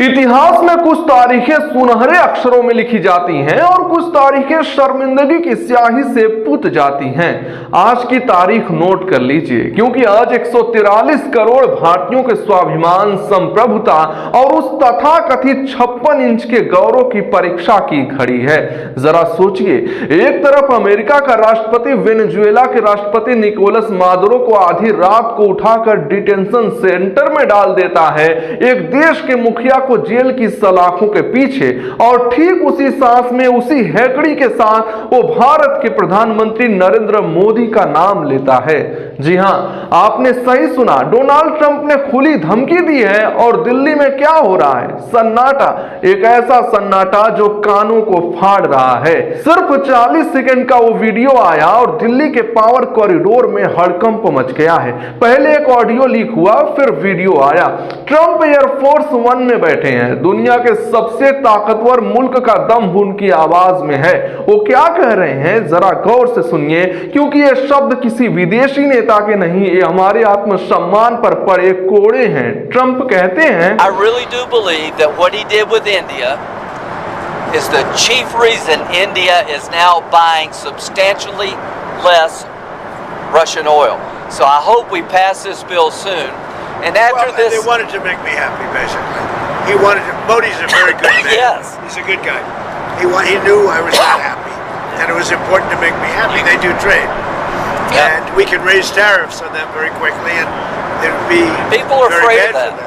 इतिहास में कुछ तारीखें सुनहरे अक्षरों में लिखी जाती हैं और कुछ तारीखें शर्मिंदगी की स्याही से पुत जाती हैं। आज की तारीख नोट कर लीजिए, क्योंकि आज 143 करोड़ भारतीयों के स्वाभिमान, संप्रभुता और उस तथाकथित 56 इंच के गौरव की परीक्षा की घड़ी है। जरा सोचिए, एक तरफ अमेरिका का राष्ट्रपति वेनेजुएला के राष्ट्रपति निकोलस मादुरो को आधी रात को उठाकर डिटेंशन सेंटर में डाल देता है, एक देश के मुखिया को जेल की सलाखों के पीछे, और ठीक उसी सांस में, उसी हैकड़ी के साथ वो भारत के प्रधानमंत्री नरेंद्र मोदी का नाम लेता है। जी हां, आपने सही सुना, डोनाल्ड ट्रंप ने खुली धमकी दी है। और दिल्ली में क्या हो रहा है? सन्नाटा, एक ऐसा सन्नाटा जो कानों को फाड़ रहा है। सिर्फ 40 सेकंड का वो वीडियो आया और दिल्ली के पावर कॉरिडोर में हड़कंप मच गया है। पहले एक ऑडियो लीक हुआ, फिर वीडियो आया। ट्रंप एयरफोर्स 1 में बैठे हैं। दुनिया के सबसे ताकतवर मुल्क का दम उनकी आवाज में है। वो क्या कह रहे हैं, जरा गौर से सुनिए, क्योंकि ये शब्द किसी विदेशी नेता के नहीं, ये हमारे आत्मसम्मान पर पड़े कोड़े हैं। ट्रंप कहते हैं, I really do believe that what he did with India is the chief reason India is now buying substantially less Russian oil. So I hope we pass this bill soon. And after this, they wanted to make me happy, basically. He wanted to. Modi's a very good man. Yes. He's a good guy. He knew I was not happy, and it was important to make me happy. They do trade, and we can raise tariffs on them very quickly, and it would be people are very afraid bad of for that. them.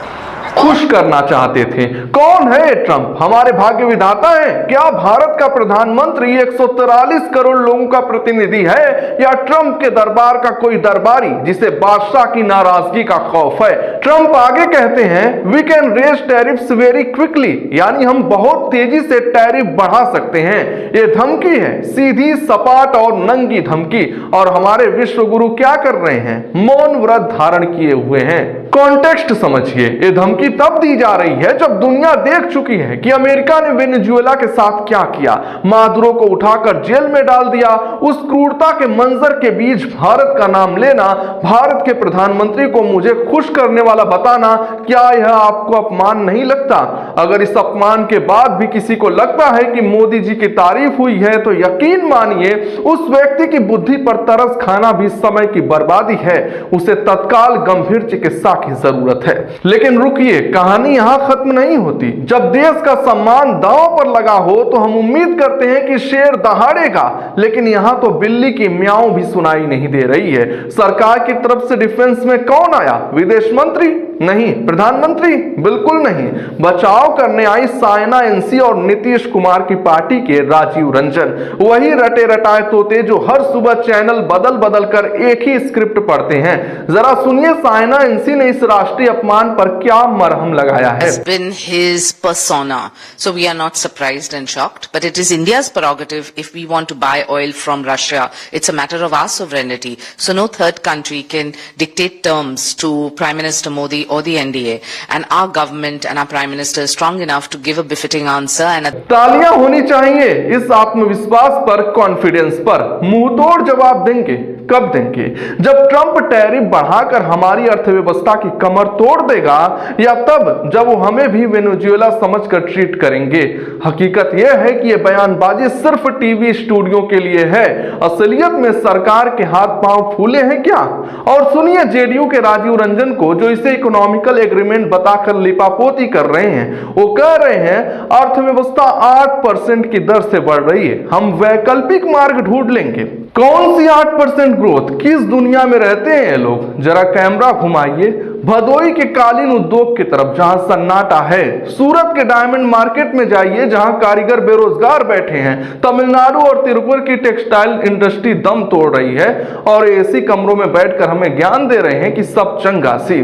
खुश करना चाहते थे। कौन है ये Trump? हमारे भाग्य विधाता है? क्या भारत का प्रधानमंत्री 143 करोड़ लोगों का प्रतिनिधि है, या ट्रंप के दरबार का कोई दरबारी जिसे बादशाह की नाराजगी का खौफ है? ट्रंप आगे कहते हैं, we can raise tariffs very quickly, यानी हम बहुत तेजी से टैरिफ बढ़ा सकते हैं। ये धमकी है, सीधी, सपाट और नंगी धमकी। और हमारे विश्व गुरु क्या कर रहे हैं? मौन व्रत धारण किए हुए हैं। कॉन्टेक्स्ट समझिए, ये धमकी तब दी जा रही है जब दुनिया देख चुकी है कि अमेरिका ने वेनेजुएला के साथ क्या किया। मादुरो को उठाकर जेल में डाल दिया। उस क्रूरता के मंजर के बीच भारत का नाम लेना, भारत के प्रधानमंत्री को मुझे खुश करने वाला बताना, क्या यह आपको अपमान नहीं लगता? अगर इस अपमान के बाद भी किसी को लगता है कि मोदी जी की तारीफ हुई है, तो यकीन मानिए उस व्यक्ति की बुद्धि पर तरस खाना भी समय की बर्बादी है। उसे तत्काल गंभीर चिकित्सा की जरूरत है। लेकिन रुकिए, कहानी यहां खत्म नहीं होती। जब देश का सम्मान दांव पर लगा हो तो हम उम्मीद करते हैं कि शेर दहाड़ेगा, लेकिन यहां तो बिल्ली की म्याऊं भी सुनाई नहीं दे रही है। सरकार की तरफ से डिफेंस में कौन आया? विदेश मंत्री? नहीं। प्रधानमंत्री? बिल्कुल नहीं। बचाव करने आई सायना एनसी और नीतीश कुमार की पार्टी के राजीव रंजन, वही रटे रटाए तोते जो हर सुबह चैनल बदल बदल कर एक ही स्क्रिप्ट पढ़ते हैं। जरा सुनिए सायना एनसी ने इस राष्ट्रीय अपमान पर क्या मरहम लगाया है। Has been his persona, so we are not surprised and shocked. But it is India's prerogative if we want to buy oil from Russia. It's a matter of our sovereignty. So no third country can dictate terms to Prime Minister Modi or the NDA. And our government and our Prime Minister is strong enough to give a befitting answer. And तालियां होनी चाहिए इस आत्मविश्वास पर, confidence पर। मुंहतोड़ जवाब देंगे, कब देंगे? जब ट्रंप टैरिफ बढ़ाकर हमारी अर्थव्यवस्था की कमर तोड़ देगा, या तब जब वो हमें भी वेनेजुएला समझकर ट्रीट करेंगे। हकीकत यह है कि यह बयानबाजी सिर्फ टीवी स्टूडियो के लिए है। असलियत में सरकार के हाथ पांव फूले हैं क्या? और सुनिए जेडीयू के राजीव रंजन को, जो इसे इकोनॉमिकल एग्रीमेंट बताकर लिपापोती कर रहे हैं। वो कह रहे हैं अर्थव्यवस्था 8% की दर से बढ़ रही है, हम वैकल्पिक मार्ग ढूंढ लेंगे। कौन सी 8% ग्रोथ? किस दुनिया में रहते हैं ये लोग? जरा कैमरा घुमाइए भदोई के कालीन उद्योग की तरफ, जहां सन्नाटा है। सूरत के डायमंड मार्केट में जाइए, जहां कारीगर बेरोजगार बैठे हैं। तमिलनाडु और तिरुपुर की टेक्सटाइल इंडस्ट्री दम तोड़ रही है, और एसी कमरों में बैठकर हमें ज्ञान दे रहे हैं कि सब चंगा सी।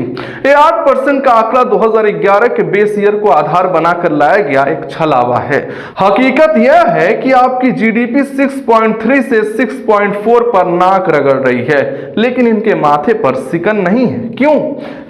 ये 8% का आंकड़ा 2011 के बेस ईयर को आधार बनाकर लाया गया एक छलावा है। हकीकत यह है कि आपकी जीडीपी 6.3 से 6.4 पर नाक रगड़ रही है, लेकिन इनके माथे पर सिकन नहीं है। क्यों?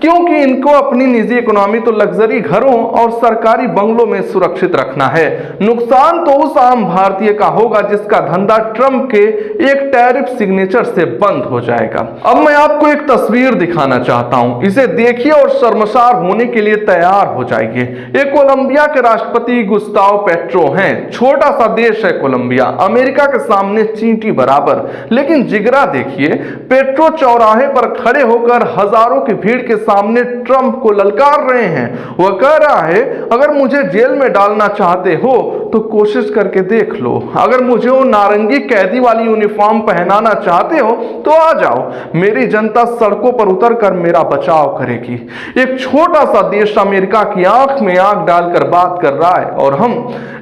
क्योंकि इनको अपनी निजी इकोनॉमी तो लग्जरी घरों और सरकारी बंगलों में सुरक्षित रखना है। नुकसान तो उस आम भारतीय का होगा जिसका धंधा ट्रंप के एक टैरिफ सिग्नेचर से बंद हो जाएगा। अब मैं आपको एक तस्वीर दिखाना चाहता हूं, इसे देखिए और शर्मसार होने के लिए तैयार हो जाइए। ये कोलंबिया के राष्ट्रपति गुस्ताव पेट्रो हैं। छोटा सा देश है कोलंबिया, अमेरिका के सामने चींटी बराबर, लेकिन जिगरा देखिए। पेट्रो चौराहे पर खड़े होकर हजारों की भीड़ के सामने ट्रंप को ललकार रहे हैं। वह कह रहा है, अगर मुझे जेल में डालना चाहते हो तो कोशिश करके देख लो, अगर मुझे वो नारंगी कैदी वाली यूनिफॉर्म पहनाना चाहते हो तो आ जाओ, मेरी जनता सड़कों पर उतर कर मेरा बचाव करेगी। एक छोटा सा देश अमेरिका की आंख में आंख डालकर बात कर रहा है, और हम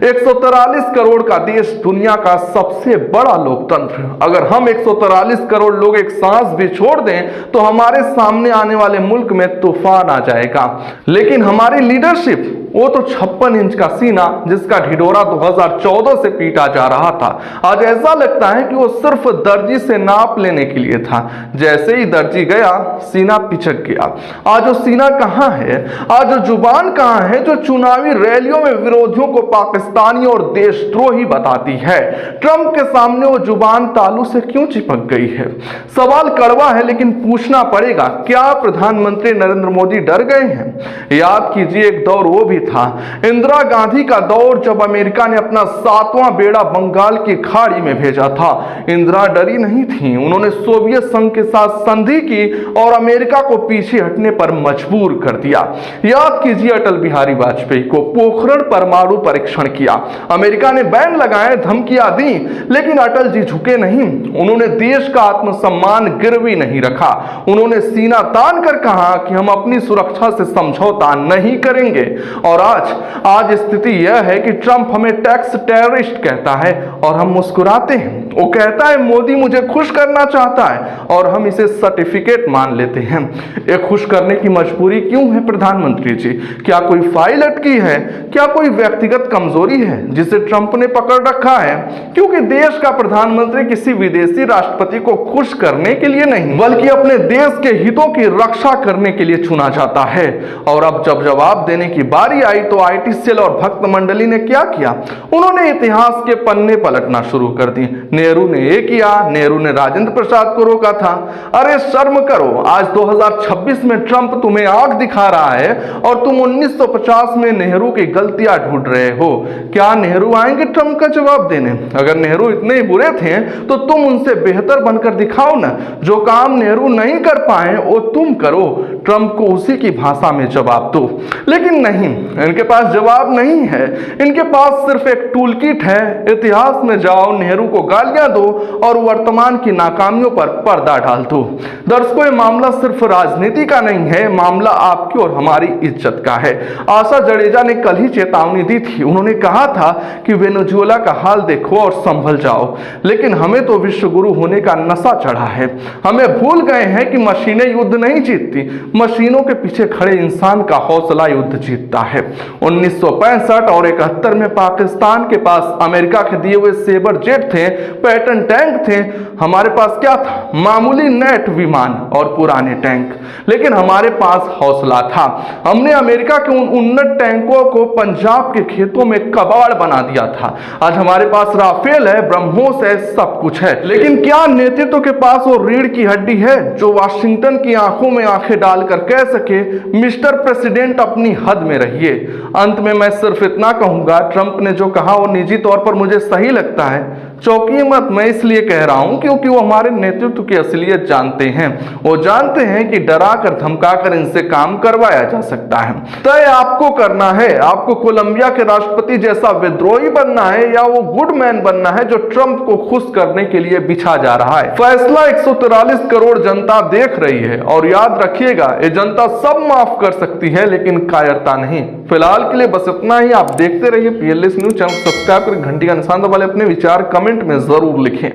143 करोड़ का देश, दुनिया का सबसे बड़ा लोकतंत्र। अगर हम 143 करोड़ लोग एक सांस भी छोड़ दें तो हमारे सामने आने वाले मुल्क में तूफान आ जाएगा। लेकिन हमारी लीडरशिप, वो तो 56 इंच का सीना जिसका ढिढोरा 2014 से पीटा जा रहा था, आज ऐसा लगता है कि वो सिर्फ दर्जी से नाप लेने के लिए था। जैसे ही दर्जी गया, सीना पिचक गया। आज वो सीना कहां है? आज वो जुबान कहां है जो चुनावी रैलियों में विरोधियों को पाकिस्तानी और देशद्रोही बताती है? ट्रंप के सामने वो जुबान तालू से क्यों चिपक गई है? सवाल कड़वा है, लेकिन पूछना पड़ेगा। क्या प्रधानमंत्री नरेंद्र मोदी डर गए हैं? याद कीजिए, एक दौर वो भी था, इंदिरा गांधी का दौर, जब अमेरिका ने अपना 7वां बेड़ा बंगाल की खाड़ी में भेजा था। इंदिरा डरी नहीं थी, उन्होंने सोवियत संघ के साथ संधि की और अमेरिका को पीछे हटने पर मजबूर कर दिया। याद कीजिए अटल बिहारी वाजपेयी को, पोखरण परमाणु परीक्षण किया, अमेरिका ने बैन लगाए, धमकियां दी, लेकिन अटल जी झुके नहीं। उन्होंने देश का आत्मसम्मान गिरवी नहीं रखा। उन्होंने सीना तान कर कहा कि हम अपनी सुरक्षा से समझौता नहीं करेंगे। और आज स्थिति यह है कि ट्रंप हमें टैक्स टेररिस्ट कहता है और हम मुस्कुराते हैं। वो कहता है मोदी मुझे खुश करना चाहता है और हम इसे सर्टिफिकेट मान लेते हैं। ये खुश करने की मजबूरी क्यों है प्रधानमंत्री जी? क्या कोई फाइल अटकी है? क्या कोई व्यक्तिगत कमजोरी है जिसे ट्रंप ने पकड़ रखा है? क्योंकि देश का प्रधानमंत्री किसी विदेशी राष्ट्रपति को खुश करने के लिए नहीं, बल्कि अपने देश के हितों की रक्षा करने के लिए चुना जाता है। और अब जब जवाब देने की बारी आई तो आईटी सेल और भक्त मंडली ने क्या किया? उन्होंने इतिहास के पन्ने पलटना शुरू कर दिए। नेहरू ने ये किया, नेहरू ने राजेंद्र प्रसाद को रोका था। अरे शर्म करो, आज 2026 में ट्रंप तुम्हें आंख दिखा रहा है और तुम 1950 में नेहरू की गलतियां ढूंढ रहे हो। क्या नेहरू आएंगे ट्रंप का जवाब देने? अगर नेहरू इतने ही बुरे थे तो तुम उनसे बेहतर बनकर दिखाओ ना। जो काम नेहरू नहीं कर पाए वो तुम करो, ट्रंप को उसी की भाषा में जवाब दो। लेकिन नहीं, इनके पास जवाब नहीं है। इनके पास सिर्फ एक टूल किट है, इतिहास में जाओ, नेहरू को गालियां दो और वर्तमान की नाकामियों पर पर्दा डाल दो। दर्शकों, ये मामला सिर्फ राजनीति का नहीं है, मामला आपकी और हमारी इज्जत का है। आशा जडेजा ने कल ही चेतावनी दी थी। उन्होंने कहा था कि वेनेजुएला का हाल देखो और संभल जाओ। लेकिन हमें तो विश्व गुरु होने का नशा चढ़ा है। हमें भूल गए हैं कि मशीनें युद्ध नहीं जीतती, मशीनों के पीछे खड़े इंसान का हौसला युद्ध जीतता है। 1965 और 71 में पाकिस्तान के पास अमेरिका के दिए हुए सेबर जेट थे, पैटर्न टैंक थे। हमारे पास क्या था? मामूली नेट विमान और पुराने टैंक। लेकिन हमारे पास हौसला था। हमने अमेरिका के उन उन्नत टैंकों को पंजाब के खेतों में कबाड़ बना दिया था। आज हमारे पास राफेल है, ब्रह्मोस है, सब कुछ है। लेकिन क्या नेतृत्व के पास वो रीढ़ की हड्डी है जो वाशिंगटन की आंखों में आंखें डालकर कह सके, मिस्टर प्रेसिडेंट अपनी हद में रहिए। अंत में मैं सिर्फ इतना कहूंगा, ट्रंप ने जो कहा वो निजी तौर पर मुझे सही लगता है। चौंकिए मत, मैं इसलिए कह रहा हूं क्योंकि वो हमारे नेतृत्व की असलियत जानते हैं। वो जानते हैं कि डरा कर धमका कर इनसे काम करवाया जा सकता है। तय आपको करना है, आपको कोलंबिया के राष्ट्रपति जैसा विद्रोही बनना है या वो गुड मैन बनना है जो ट्रंप को खुश करने के लिए बिछा जा रहा है। फैसला 143 करोड़ जनता देख रही है और याद रखिएगा, ये जनता सब माफ कर सकती है लेकिन कायरता नहीं। फिलहाल के लिए बस इतना ही। आप देखते रहिए PLS न्यूज। चैनल सब्सक्राइब कर घंटी का निशान दबा लें। अपने विचार कमेंट में जरूर लिखें।